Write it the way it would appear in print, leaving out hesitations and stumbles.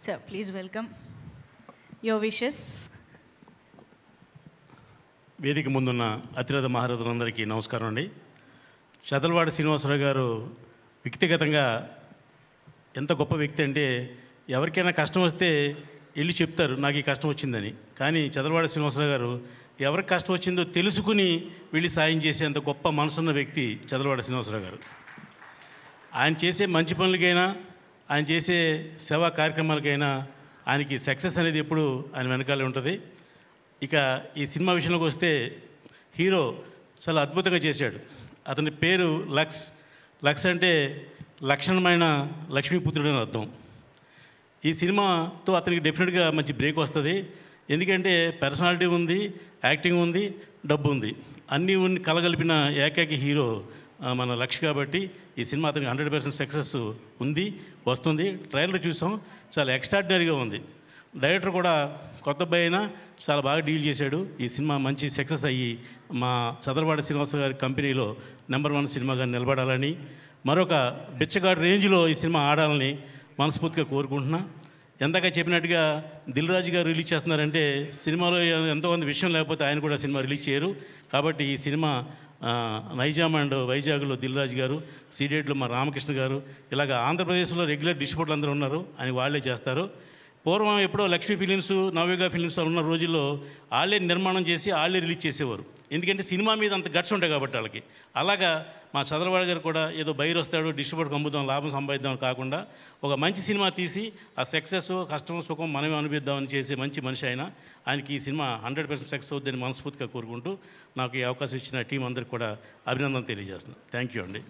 Sir, please welcome your wishes. వేదిక ముందున్న అతిరథ మహారథులందరికీ నమస్కారం అండి. చదలవాడ శ్రీనివాసరావు గారు వ్యక్తిగతంగా ఎంత గొప్ప వ్యక్తి అంటే, ఎవరికైనా కష్టం వస్తే వెళ్ళి చెప్తారు నాకు ఈ కష్టం వచ్చిందని. కానీ చదలవాడ శ్రీనివాసరావు గారు ఎవరికి కష్టం వచ్చిందో తెలుసుకుని వెళ్ళి సాయం చేసేంత గొప్ప మనసున్న వ్యక్తి చదలవాడ శ్రీనివాసరావు గారు. ఆయన చేసే మంచి పనులకైనా, ఆయన చేసే సేవా కార్యక్రమాలకైనా ఆయనకి సక్సెస్ అనేది ఎప్పుడు ఆయన వెనకాలే ఉంటుంది. ఇక ఈ సినిమా విషయంలోకి వస్తే, హీరో చాలా అద్భుతంగా చేశాడు. అతని పేరు లక్స్. లక్స్ అంటే లక్షణమైన లక్ష్మీపుత్రుడు అని అర్థం. ఈ సినిమాతో అతనికి డెఫినెట్గా మంచి బ్రేక్ వస్తుంది. ఎందుకంటే పర్సనాలిటీ ఉంది, యాక్టింగ్ ఉంది, డబ్బు ఉంది, అన్నీ కలగలిపిన ఏకైక హీరో మన లక్ష్య. కాబట్టి ఈ సినిమా అతనికి 100% సక్సెస్ ఉంది, వస్తుంది. ట్రైలర్ చూసాం, చాలా ఎక్స్ట్రాడినరీగా ఉంది. డైరెక్టర్ కూడా కొత్త అబ్బాయి అయినా చాలా బాగా డీల్ చేశాడు. ఈ సినిమా మంచి సక్సెస్ అయ్యి మా చదలవాడ శ్రీనివాసరావు గారి కంపెనీలో నెంబర్ 1 సినిమాగా నిలబడాలని, మరొక బిచ్చగాడు రేంజ్లో ఈ సినిమా ఆడాలని మనస్ఫూర్తిగా కోరుకుంటున్నా. ఎందాక చెప్పినట్టుగా దిల్ రాజు గారు రిలీజ్ చేస్తున్నారంటే సినిమాలో ఎంతోమంది విషయం లేకపోతే ఆయన కూడా సినిమా రిలీజ్ చేయరు. కాబట్టి ఈ సినిమా నైజాం అండ్ వైజాగ్లో దిల్ రాజు గారు, సీడెడ్లో మా రామకృష్ణ గారు, ఇలాగ ఆంధ్రప్రదేశ్లో రెగ్యులర్ డిస్ట్రిబ్యూటర్లు అందరూ ఉన్నారు, అని వాళ్ళే చేస్తారు. పూర్వం ఎప్పుడో లక్ష్మీ ఫిలిమ్స్, నవయుగ ఫిలిమ్స్ ఉన్న రోజుల్లో వాళ్ళే నిర్మాణం చేసి వాళ్ళే రిలీజ్ చేసేవారు. ఎందుకంటే సినిమా మీద అంత గట్స్ ఉంటాయి కాబట్టి వాళ్ళకి. అలాగా మా చదలవాడ గారు కూడా ఏదో బయరు వస్తాడు, డిస్ట్రిబ్యూటర్కి అమ్ముదాం, లాభం సంపాదిద్దాం కాకుండా ఒక మంచి సినిమా తీసి ఆ సక్సెస్, కష్టం, సుఖం మనమే అనుభవిద్దామని చేసే మంచి మనిషి ఆయన. ఆయనకి ఈ సినిమా 100% సక్సెస్ అవుతుందని మనస్ఫూర్తిగా కోరుకుంటూ నాకు ఈ అవకాశం ఇచ్చిన టీం అందరికి కూడా అభినందనలు తెలియజేస్తున్నాను. థ్యాంక్ యూ అండి.